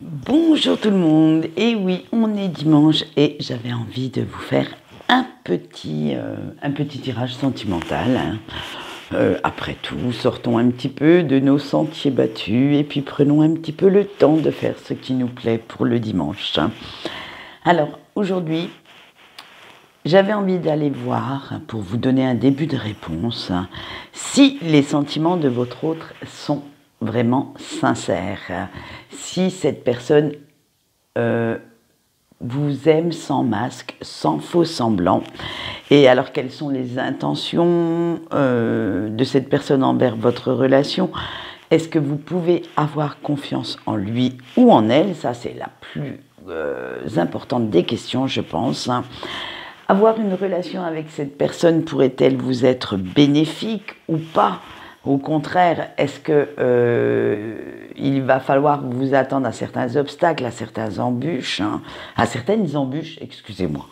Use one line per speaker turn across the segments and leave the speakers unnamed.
Bonjour tout le monde, et oui, on est dimanche et j'avais envie de vous faire un petit tirage sentimental. Après tout, sortons un petit peu de nos sentiers battus et puis prenons un petit peu le temps de faire ce qui nous plaît pour le dimanche. Alors, aujourd'hui, j'avais envie d'aller voir, pour vous donner un début de réponse, si les sentiments de votre autre sont vraiment sincères, si cette personne vous aime sans masque, sans faux semblant, et alors quelles sont les intentions de cette personne envers votre relation? Est-ce que vous pouvez avoir confiance en lui ou en elle? Ça, c'est la plus importante des questions, je pense. Avoir une relation avec cette personne pourrait-elle vous être bénéfique ou pas? Au contraire, est-ce que il va falloir vous attendre à certains obstacles, à certaines embûches, excusez-moi.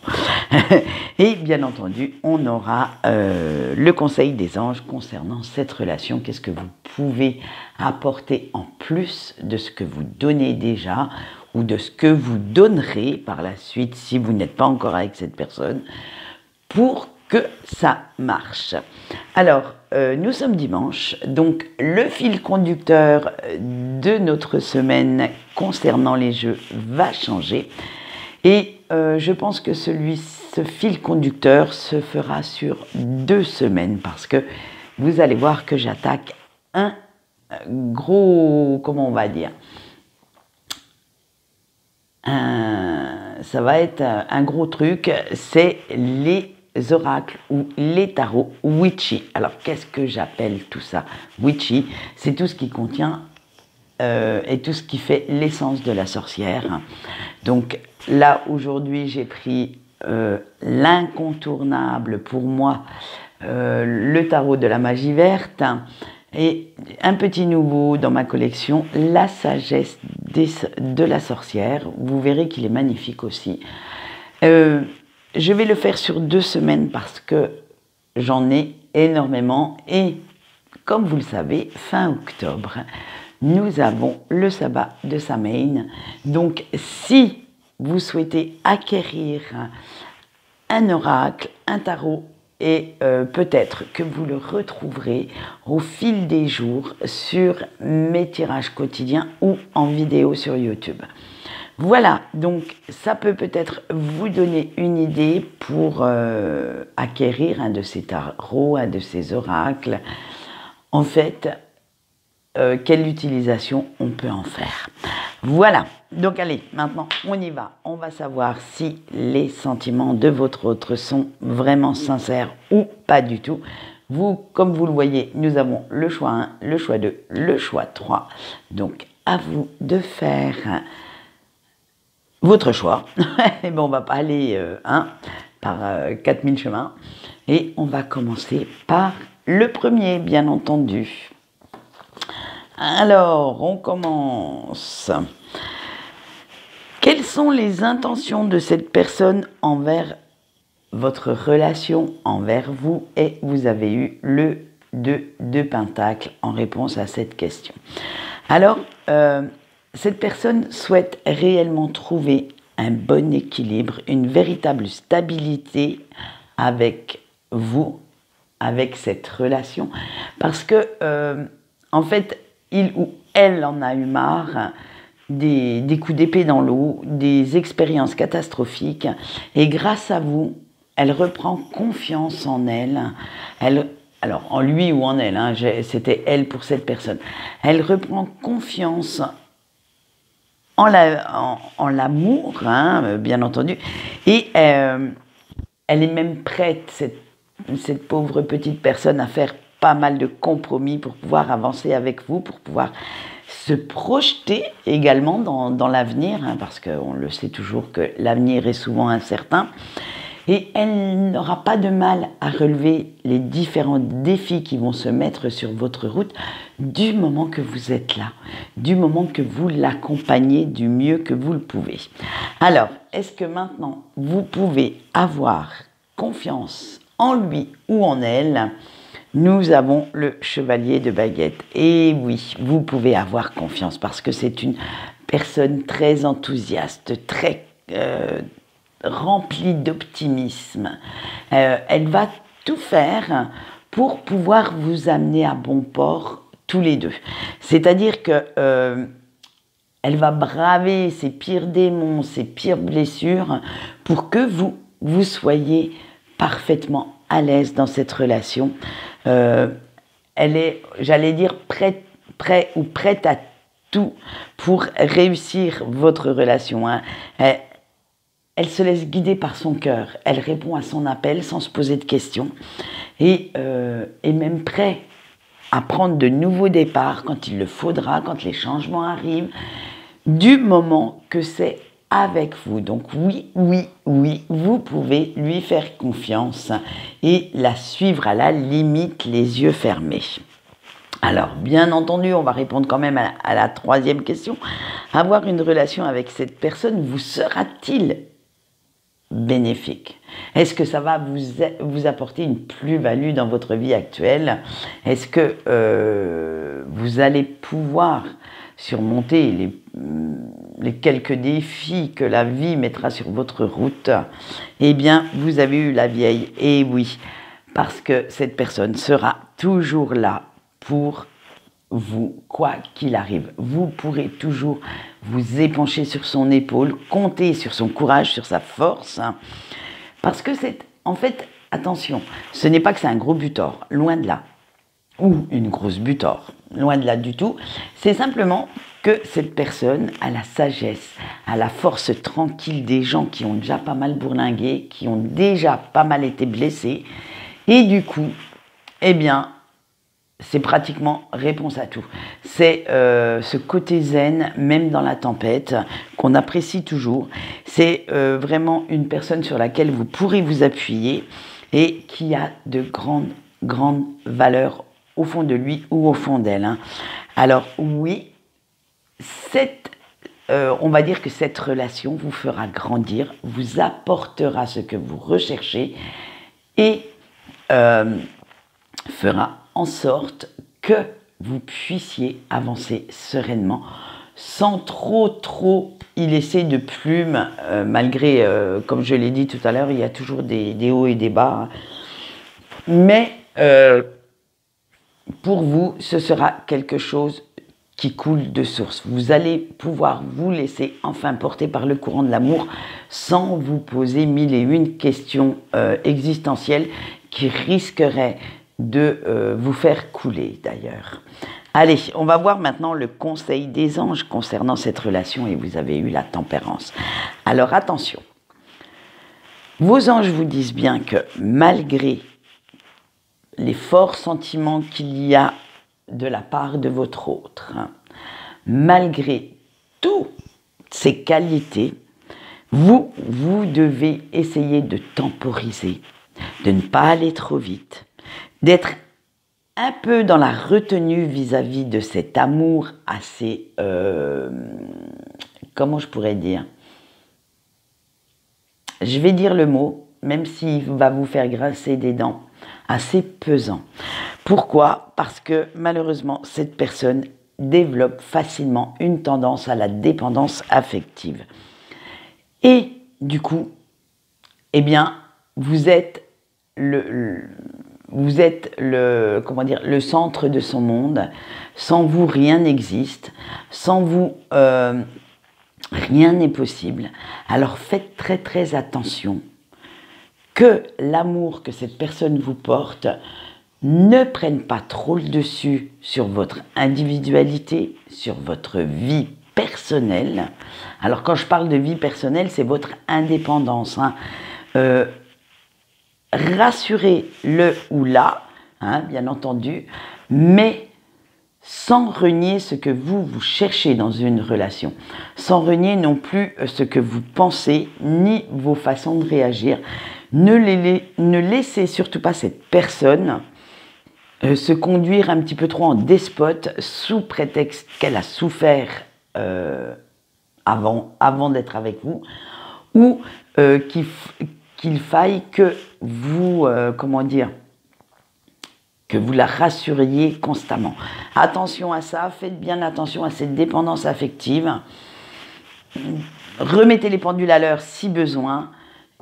Et bien entendu, on aura le conseil des anges concernant cette relation. Qu'est-ce que vous pouvez apporter en plus de ce que vous donnez déjà ou de ce que vous donnerez par la suite si vous n'êtes pas encore avec cette personne pour que ça marche. Alors, nous sommes dimanche, donc le fil conducteur de notre semaine concernant les jeux va changer. Et je pense que ce fil conducteur se fera sur 2 semaines parce que vous allez voir que j'attaque un gros, comment on va dire, ça va être un gros truc, c'est les oracles ou les tarots witchy. Alors qu'est-ce que j'appelle tout ça? Witchy, c'est tout ce qui contient et tout ce qui fait l'essence de la sorcière. Donc là aujourd'hui j'ai pris l'incontournable pour moi, le tarot de la magie verte, et un petit nouveau dans ma collection, la sagesse de la sorcière. Vous verrez qu'il est magnifique aussi. Je vais le faire sur 2 semaines parce que j'en ai énormément. Et comme vous le savez, fin octobre, nous avons le sabbat de Samhain. Donc si vous souhaitez acquérir un oracle, un tarot, et peut-être que vous le retrouverez au fil des jours sur mes tirages quotidiens ou en vidéo sur YouTube. Voilà, donc ça peut peut-être vous donner une idée pour acquérir un de ces tarots, un de ces oracles. En fait, quelle utilisation on peut en faire. Voilà, donc allez, maintenant on y va. On va savoir si les sentiments de votre autre sont vraiment sincères ou pas du tout. Vous, comme vous le voyez, nous avons le choix 1, le choix 2, le choix 3. Donc à vous de faire votre choix. Et bon, on va pas aller par 4000 chemins. Et on va commencer par le premier, bien entendu. Alors, on commence. Quelles sont les intentions de cette personne envers votre relation, envers vous? Et vous avez eu le 2 de Pentacle en réponse à cette question. Alors, cette personne souhaite réellement trouver un bon équilibre, une véritable stabilité avec vous, avec cette relation. Parce que, en fait, il ou elle en a eu marre des coups d'épée dans l'eau, des expériences catastrophiques. Et grâce à vous, elle reprend confiance en elle. Alors, en lui ou en elle, c'était elle pour cette personne. Elle reprend confiance en l'amour, bien entendu. Et elle est même prête, cette pauvre petite personne, à faire pas mal de compromis pour pouvoir avancer avec vous, pour pouvoir se projeter également dans l'avenir, parce qu'on le sait toujours que l'avenir est souvent incertain. Et elle n'aura pas de mal à relever les différents défis qui vont se mettre sur votre route du moment que vous êtes là, du moment que vous l'accompagnez du mieux que vous le pouvez. Alors, est-ce que maintenant vous pouvez avoir confiance en lui ou en elle? Nous avons le chevalier de baguette. Et oui, vous pouvez avoir confiance parce que c'est une personne très enthousiaste, très remplie d'optimisme. Elle va tout faire pour pouvoir vous amener à bon port tous les deux. C'est-à-dire que elle va braver ses pires démons, ses pires blessures pour que vous soyez parfaitement à l'aise dans cette relation. Elle est, j'allais dire, prête à tout pour réussir votre relation. Hein. Elle se laisse guider par son cœur. Elle répond à son appel sans se poser de questions. Et même prêt à prendre de nouveaux départs quand il le faudra, quand les changements arrivent, du moment que c'est avec vous. Donc oui, vous pouvez lui faire confiance et la suivre à la limite, les yeux fermés. Alors, bien entendu, on va répondre quand même à la troisième question. Avoir une relation avec cette personne vous sera-t-il bénéfique? Est-ce que ça va vous apporter une plus-value dans votre vie actuelle? Est-ce que vous allez pouvoir surmonter les quelques défis que la vie mettra sur votre route? Eh bien, vous avez eu la vieille, et oui, parce que cette personne sera toujours là pour vous, quoi qu'il arrive. Vous pourrez toujours vous épancher sur son épaule, compter sur son courage, sur sa force, hein, parce que c'est, en fait, attention, ce n'est pas que c'est un gros butor, loin de là, ou une grosse butor, loin de là du tout, c'est simplement que cette personne a la sagesse, a la force tranquille des gens qui ont déjà pas mal bourlingué, qui ont déjà pas mal été blessés, et du coup, eh bien, c'est pratiquement réponse à tout. C'est ce côté zen, même dans la tempête, qu'on apprécie toujours. C'est vraiment une personne sur laquelle vous pourrez vous appuyer et qui a de grandes valeurs au fond de lui ou au fond d'elle. Hein. Alors oui, on va dire que cette relation vous fera grandir, vous apportera ce que vous recherchez et fera en sorte que vous puissiez avancer sereinement sans trop y laisser de plumes, malgré, comme je l'ai dit tout à l'heure, il y a toujours des hauts et des bas. Mais pour vous, ce sera quelque chose qui coule de source. Vous allez pouvoir vous laisser enfin porter par le courant de l'amour sans vous poser mille et une questions existentielles qui risqueraient de vous faire couler d'ailleurs. Allez, on va voir maintenant le conseil des anges concernant cette relation et vous avez eu la tempérance. Alors attention, vos anges vous disent bien que malgré les forts sentiments qu'il y a de la part de votre autre, hein, malgré toutes ces qualités, vous devez essayer de temporiser, de ne pas aller trop vite, d'être un peu dans la retenue vis-à-vis de cet amour assez, comment je pourrais dire, je vais dire le mot, même s'il va vous faire grincer des dents, assez pesant. Pourquoi? Parce que malheureusement, cette personne développe facilement une tendance à la dépendance affective. Et du coup, eh bien, vous êtes le centre de son monde. Sans vous, rien n'existe. Sans vous, rien n'est possible. Alors faites très attention que l'amour que cette personne vous porte ne prenne pas trop le dessus sur votre individualité, sur votre vie personnelle. Alors quand je parle de vie personnelle, c'est votre indépendance. Hein. Rassurez-le ou la, hein, bien entendu, mais sans renier ce que vous cherchez dans une relation, sans renier non plus ce que vous pensez, ni vos façons de réagir. Ne laissez surtout pas cette personne se conduire un petit peu trop en despote sous prétexte qu'elle a souffert avant d'être avec vous, ou qu'il faille que vous, que vous la rassuriez constamment. Attention à ça, faites bien attention à cette dépendance affective. remettez les pendules à l'heure si besoin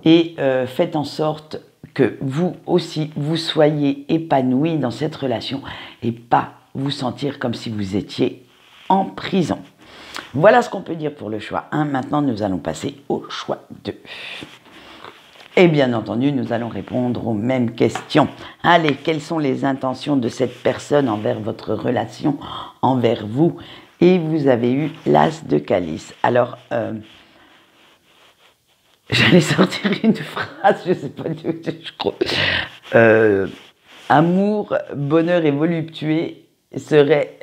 et faites en sorte que vous aussi, vous soyez épanoui dans cette relation et pas vous sentir comme si vous étiez en prison. Voilà ce qu'on peut dire pour le choix 1. Maintenant, nous allons passer au choix 2. Et bien entendu, nous allons répondre aux mêmes questions. Allez, quelles sont les intentions de cette personne envers votre relation, envers vous? Et vous avez eu l'as de calice. Alors, j'allais sortir une phrase, je ne sais pas du tout, je crois. Amour, bonheur et voluptueux serait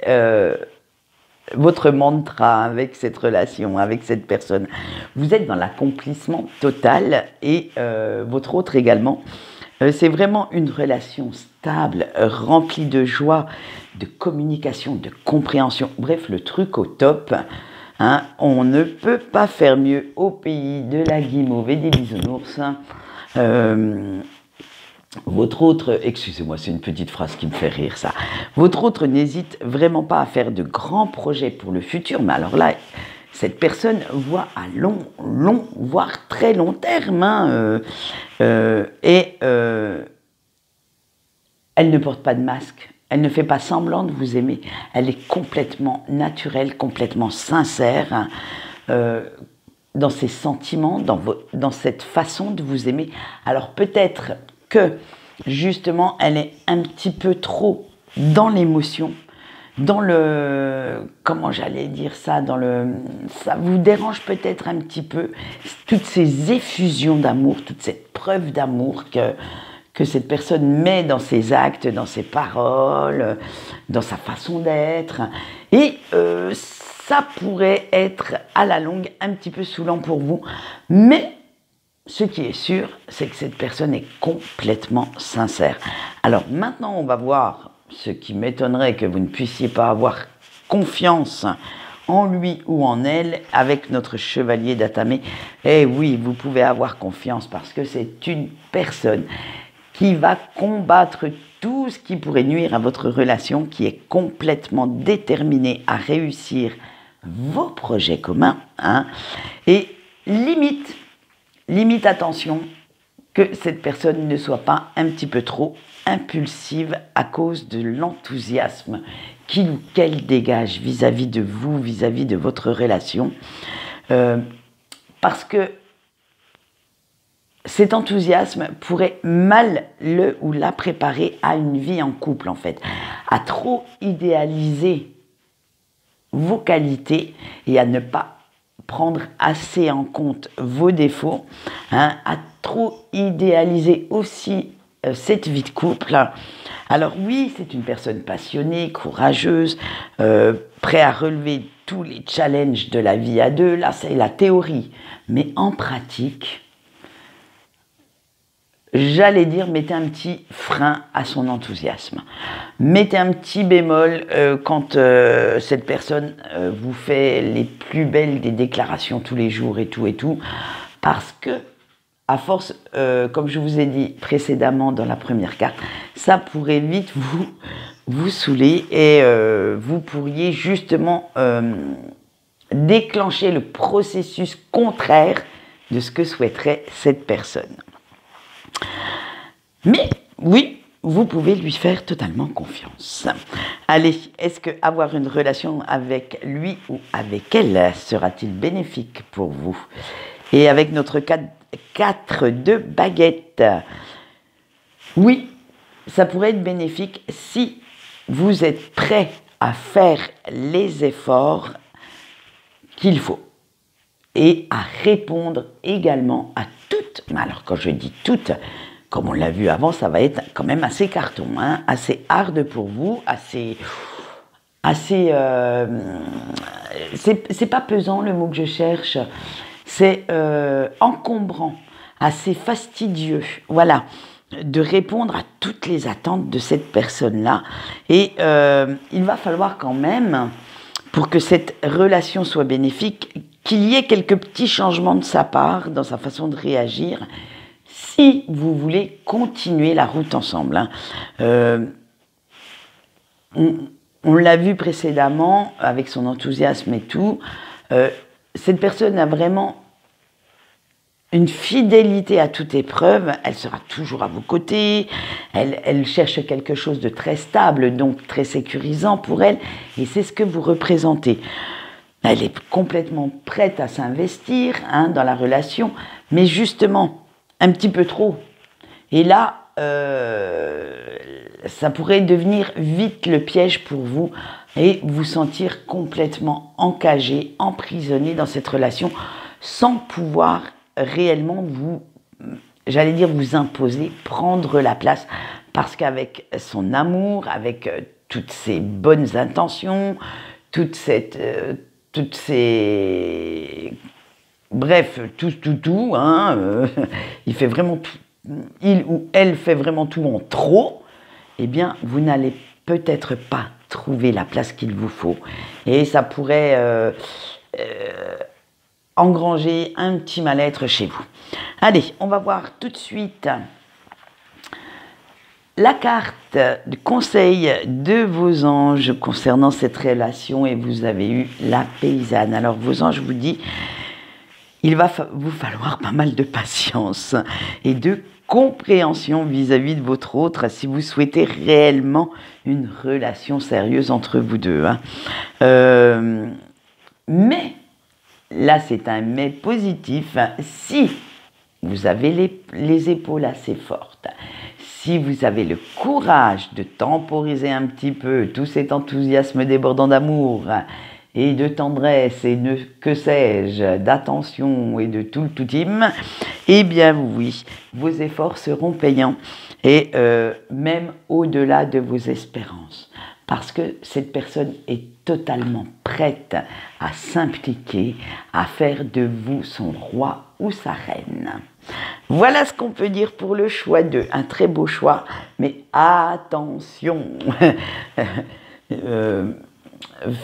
votre mantra avec cette relation, avec cette personne. Vous êtes dans l'accomplissement total et votre autre également. C'est vraiment une relation stable, remplie de joie, de communication, de compréhension. Bref, le truc au top. Hein, on ne peut pas faire mieux au pays de la guimauve et des bisounours. Votre autre, excusez-moi, c'est une petite phrase qui me fait rire ça. Votre autre n'hésite vraiment pas à faire de grands projets pour le futur, mais alors là, cette personne voit à long, voire très long terme. Hein, elle ne porte pas de masque. Elle ne fait pas semblant de vous aimer. Elle est complètement naturelle, complètement sincère dans ses sentiments, dans cette façon de vous aimer. Alors peut-être que justement, elle est un petit peu trop dans l'émotion, dans le... Comment j'allais dire ça, ça vous dérange peut-être un petit peu, toutes ces effusions d'amour, toute cette preuve d'amour que cette personne met dans ses actes, dans ses paroles, dans sa façon d'être. Et ça pourrait être à la longue un petit peu saoulant pour vous. Mais ce qui est sûr, c'est que cette personne est complètement sincère. Alors maintenant, on va voir ce qui m'étonnerait que vous ne puissiez pas avoir confiance en lui ou en elle avec notre chevalier d'Atamé. Eh oui, vous pouvez avoir confiance parce que c'est une personne qui va combattre tout ce qui pourrait nuire à votre relation, qui est complètement déterminée à réussir vos projets communs. Hein, et limite attention que cette personne ne soit pas un petit peu trop impulsive à cause de l'enthousiasme qu'il ou qu'elle dégage vis-à-vis de vous, vis-à-vis de votre relation. Parce que cet enthousiasme pourrait mal le ou la préparer à une vie en couple, en fait. À trop idéaliser vos qualités et à ne pas prendre assez en compte vos défauts, hein, à trop idéaliser aussi cette vie de couple. Alors oui, c'est une personne passionnée, courageuse, prête à relever tous les challenges de la vie à deux. Là, c'est la théorie. Mais en pratique, j'allais dire, mettez un petit frein à son enthousiasme. Mettez un petit bémol quand cette personne vous fait les plus belles des déclarations tous les jours et tout, parce que, à force, comme je vous ai dit précédemment dans la première carte, ça pourrait vite vous saouler et vous pourriez justement déclencher le processus contraire de ce que souhaiterait cette personne. Mais oui, vous pouvez lui faire totalement confiance. Allez, est-ce que avoir une relation avec lui ou avec elle sera-t-il bénéfique pour vous? Et avec notre 4 de baguette, oui, ça pourrait être bénéfique si vous êtes prêt à faire les efforts qu'il faut et à répondre également à toutes, mais alors quand je dis toutes, comme on l'a vu avant, ça va être quand même assez carton, hein, assez hard pour vous, c'est pas pesant le mot que je cherche, c'est encombrant, assez fastidieux, voilà, de répondre à toutes les attentes de cette personne-là. Et il va falloir quand même, pour que cette relation soit bénéfique, qu'il y ait quelques petits changements de sa part, dans sa façon de réagir, si vous voulez continuer la route ensemble. Hein. On l'a vu précédemment, avec son enthousiasme et tout, cette personne a vraiment une fidélité à toute épreuve, elle sera toujours à vos côtés, elle cherche quelque chose de très stable, donc très sécurisant pour elle, et c'est ce que vous représentez. Elle est complètement prête à s'investir dans la relation, mais justement, un petit peu trop. Et là, ça pourrait devenir vite le piège pour vous et vous sentir complètement encagé, emprisonné dans cette relation sans pouvoir réellement vous, j'allais dire vous imposer, prendre la place, parce qu'avec son amour, avec toutes ses bonnes intentions, toutes ces... Bref, tout, il fait vraiment tout, il ou elle fait vraiment tout en trop, eh bien, vous n'allez peut-être pas trouver la place qu'il vous faut. Et ça pourrait engranger un petit mal-être chez vous. Allez, on va voir tout de suite la carte de conseil de vos anges concernant cette relation, et vous avez eu la paysanne. Alors vos anges vous disent, il va vous falloir pas mal de patience et de compréhension vis-à-vis de votre autre si vous souhaitez réellement une relation sérieuse entre vous deux. Mais, là c'est un mais positif, si vous avez les épaules assez fortes, si vous avez le courage de temporiser un petit peu tout cet enthousiasme débordant d'amour et de tendresse et de, que sais-je, d'attention et de tout le tout-im, eh bien oui, vos efforts seront payants et même au-delà de vos espérances. Parce que cette personne est totalement prête à s'impliquer, à faire de vous son roi ou sa reine. Voilà ce qu'on peut dire pour le choix 2. Un très beau choix, mais attention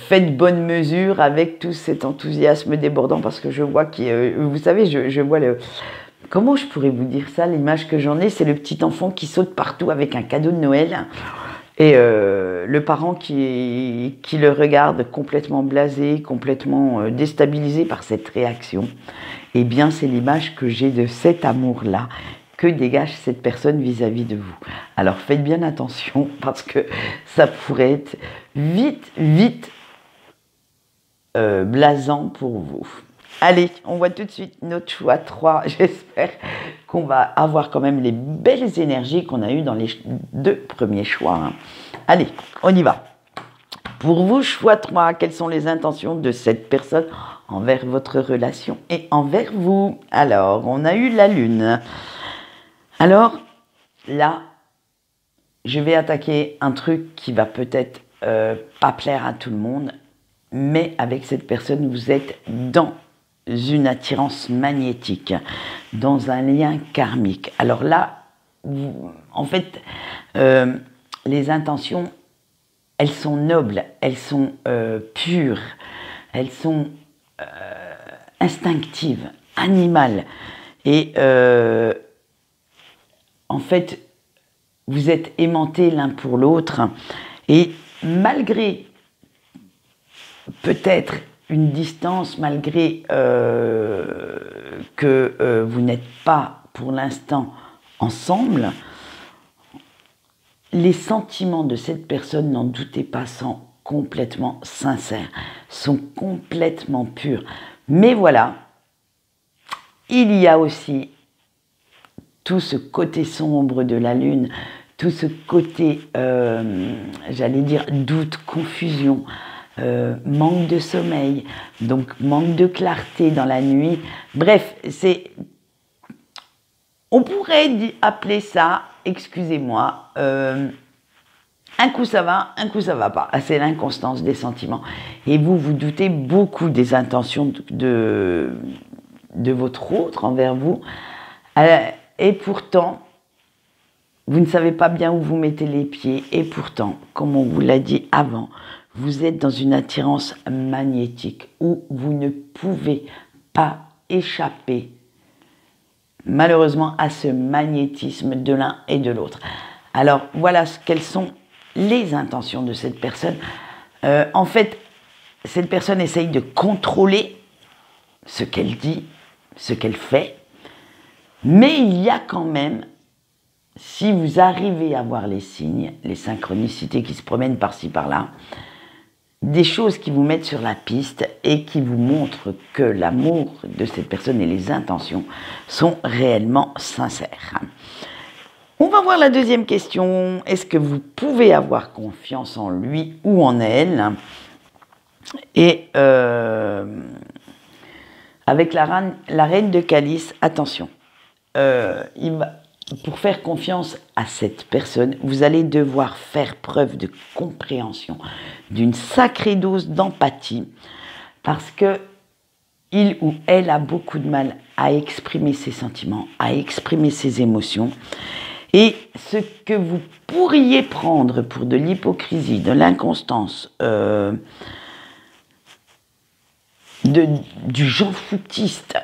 faites bonne mesure avec tout cet enthousiasme débordant, parce que je vois vous savez, je vois le... Comment je pourrais vous dire ça? L'image que j'en ai, c'est le petit enfant qui saute partout avec un cadeau de Noël. Et le parent qui le regarde complètement blasé, complètement déstabilisé par cette réaction, eh bien c'est l'image que j'ai de cet amour-là que dégage cette personne vis-à-vis de vous. Alors faites bien attention, parce que ça pourrait être vite blasant pour vous. Allez, on voit tout de suite notre choix 3. J'espère qu'on va avoir quand même les belles énergies qu'on a eues dans les 2 premiers choix. Allez, on y va. Pour vous, choix 3, quelles sont les intentions de cette personne envers votre relation et envers vous? Alors, on a eu la lune. Alors, là, je vais attaquer un truc qui va peut-être pas plaire à tout le monde, mais avec cette personne, vous êtes dans une attirance magnétique, dans un lien karmique. Alors là, en fait, les intentions, elles sont nobles, elles sont pures, elles sont instinctives, animales. Et en fait, vous êtes aimantés l'un pour l'autre. Et malgré peut-être une distance, malgré que vous n'êtes pas pour l'instant ensemble, les sentiments de cette personne, n'en doutez pas, sont complètement sincères, sont complètement purs. Mais voilà, il y a aussi tout ce côté sombre de la lune, tout ce côté, j'allais dire, doute, confusion, manque de sommeil, donc manque de clarté dans la nuit. Bref, on pourrait appeler ça, excusez-moi, un coup ça va, un coup ça va pas. C'est l'inconstance des sentiments. Et vous doutez beaucoup des intentions de votre autre envers vous. Et pourtant, vous ne savez pas bien où vous mettez les pieds. Et pourtant, comme on vous l'a dit avant, vous êtes dans une attirance magnétique où vous ne pouvez pas échapper, malheureusement, à ce magnétisme de l'un et de l'autre. Alors, voilà quelles sont les intentions de cette personne. En fait, cette personne essaye de contrôler ce qu'elle dit, ce qu'elle fait, Mais il y a quand même, si vous arrivez à voir les signes, les synchronicités qui se promènent par-ci par-là, des choses qui vous mettent sur la piste et qui vous montrent que l'amour de cette personne et les intentions sont réellement sincères. On va voir la deuxième question. Est-ce que vous pouvez avoir confiance en lui ou en elle? Et avec la reine de calice, attention. Pour faire confiance à cette personne, vous allez devoir faire preuve de compréhension, d'une sacrée dose d'empathie, parce que il ou elle a beaucoup de mal à exprimer ses sentiments, à exprimer ses émotions. Et ce que vous pourriez prendre pour de l'hypocrisie, de l'inconstance, du genre foutiste,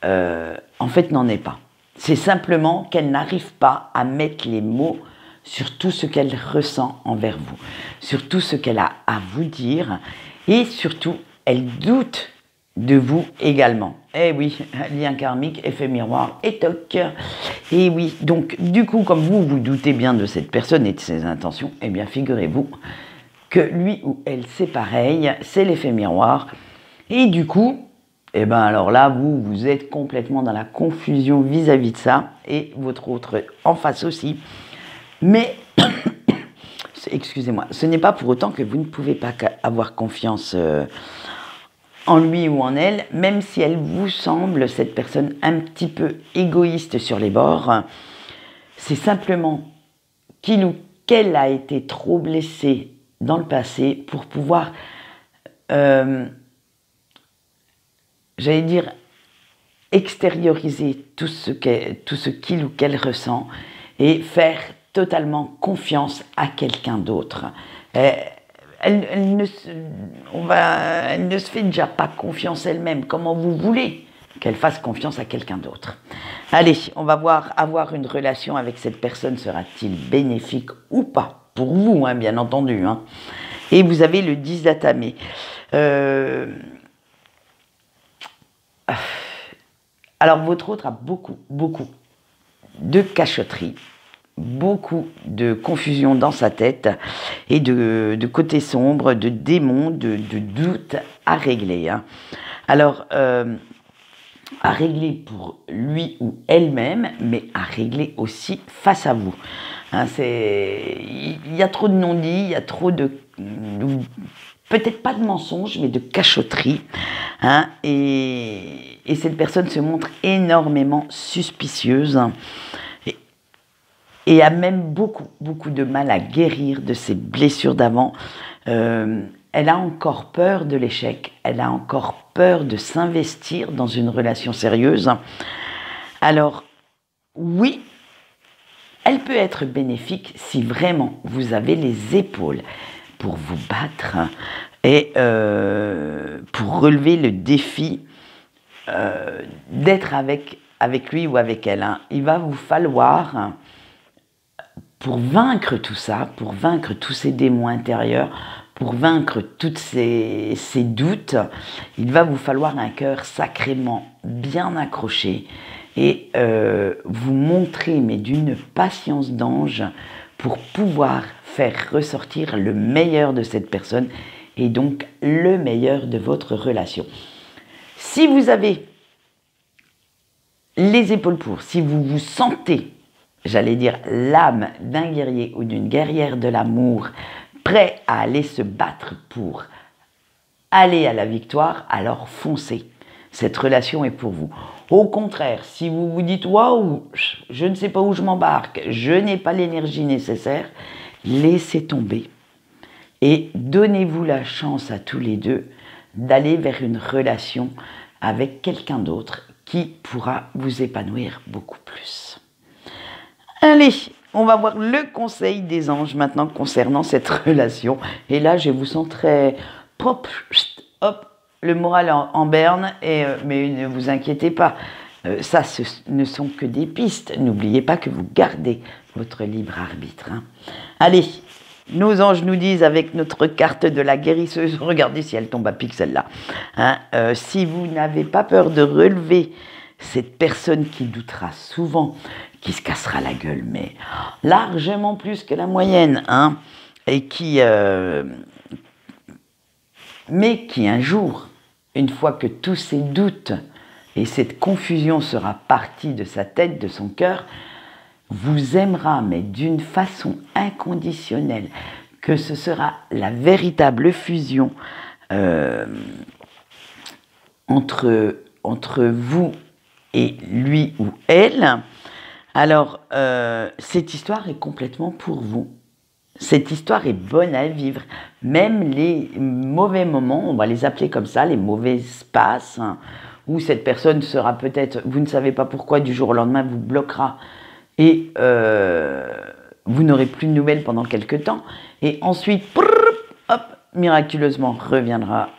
en fait n'en est pas. C'est simplement qu'elle n'arrive pas à mettre les mots sur tout ce qu'elle ressent envers vous, sur tout ce qu'elle a à vous dire, et surtout, elle doute de vous également. Eh oui, lien karmique, effet miroir, et toc. Et oui, donc du coup, comme vous vous doutez bien de cette personne et de ses intentions, eh bien figurez-vous que lui ou elle, c'est pareil, c'est l'effet miroir, et du coup, eh bien alors là, vous êtes complètement dans la confusion vis-à-vis de ça, et votre autre en face aussi. Mais, excusez-moi, ce n'est pas pour autant que vous ne pouvez pas avoir confiance en lui ou en elle, même si elle vous semble, cette personne, un petit peu égoïste sur les bords. C'est simplement qu'il ou qu'elle a été trop blessée dans le passé pour pouvoir... j'allais dire, extérioriser tout ce qu'il ou qu'elle ressent et faire totalement confiance à quelqu'un d'autre. Elle ne se fait déjà pas confiance elle-même. Comment vous voulez qu'elle fasse confiance à quelqu'un d'autre? Allez, on va voir, avoir une relation avec cette personne sera-t-il bénéfique ou pas? Pour vous, hein, bien entendu. Hein. Et vous avez le 10 d'atamé. Alors, votre autre a beaucoup de cachotterie, beaucoup de confusion dans sa tête et de côté sombre, de démons, de doutes à régler. Hein. Alors, à régler pour lui ou elle-même, mais à régler aussi face à vous. Hein, il y a trop de non-dits, il y a trop de... peut-être pas de mensonges, mais de cachotterie. Hein, et cette personne se montre énormément suspicieuse et a même beaucoup de mal à guérir de ses blessures d'avant. Elle a encore peur de l'échec, elle a encore peur de s'investir dans une relation sérieuse. Alors, oui, elle peut être bénéfique si vraiment vous avez les épaules pour vous battre et pour relever le défi d'être avec lui ou avec elle. Hein. Il va vous falloir, pour vaincre tout ça, pour vaincre tous ces démons intérieurs, pour vaincre tous ces doutes, il va vous falloir un cœur sacrément bien accroché et vous montrer, mais d'une patience d'ange, pour pouvoir faire ressortir le meilleur de cette personne et donc le meilleur de votre relation. Si vous avez les épaules pour, si vous vous sentez, j'allais dire, l'âme d'un guerrier ou d'une guerrière de l'amour, prêt à aller se battre pour aller à la victoire, alors foncez. Cette relation est pour vous. Au contraire, si vous vous dites « Waouh, je ne sais pas où je m'embarque, je n'ai pas l'énergie nécessaire », laissez tomber. Et donnez-vous la chance à tous les deux d'aller vers une relation avec quelqu'un d'autre qui pourra vous épanouir beaucoup plus. Allez, on va voir le conseil des anges maintenant concernant cette relation. Et là, je vous sens très propre, hop, le moral en berne, mais ne vous inquiétez pas. Ça, ce ne sont que des pistes. N'oubliez pas que vous gardez votre libre arbitre. Hein. Allez, nos anges nous disent avec notre carte de la guérisseuse, regardez si elle tombe à pic celle-là. Hein, si vous n'avez pas peur de relever cette personne qui doutera souvent, qui se cassera la gueule, mais largement plus que la moyenne, hein, et mais qui un jour, une fois que tous ces doutes et cette confusion sera partie de sa tête, de son cœur, vous aimera, mais d'une façon inconditionnelle, que ce sera la véritable fusion entre vous et lui ou elle. Alors, cette histoire est complètement pour vous. Cette histoire est bonne à vivre. Même les mauvais moments, on va les appeler comme ça, les mauvais passes, hein, où cette personne sera peut-être, vous ne savez pas pourquoi, du jour au lendemain, vous bloquera et vous n'aurez plus de nouvelles pendant quelques temps. Et ensuite, hop, miraculeusement, reviendra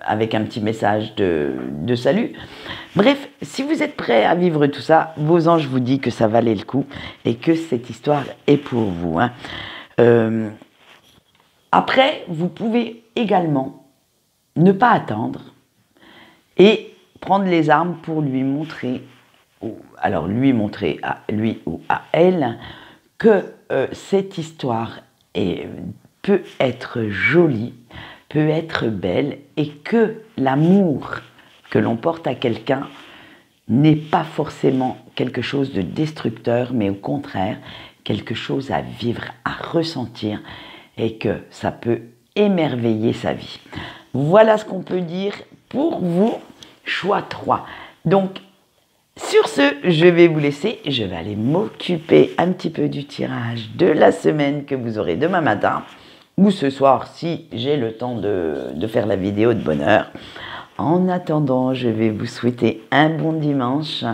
avec un petit message de salut. Bref, si vous êtes prêts à vivre tout ça, vos anges vous disent que ça valait le coup et que cette histoire est pour vous. Hein. Après, vous pouvez également ne pas attendre et prendre les armes pour lui montrer, alors lui montrer à lui ou à elle, que cette histoire peut être jolie, peut être belle et que l'amour que l'on porte à quelqu'un n'est pas forcément quelque chose de destructeur, mais au contraire, quelque chose à vivre, à ressentir et que ça peut émerveiller sa vie. Voilà ce qu'on peut dire pour vous, choix 3. Donc, sur ce, je vais vous laisser, je vais aller m'occuper un petit peu du tirage de la semaine que vous aurez demain matin ou ce soir si j'ai le temps de faire la vidéo de bonne heure. En attendant, je vais vous souhaiter un bon dimanche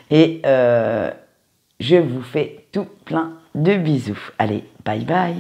et je vous fais tout plein de bisous. Allez, bye bye!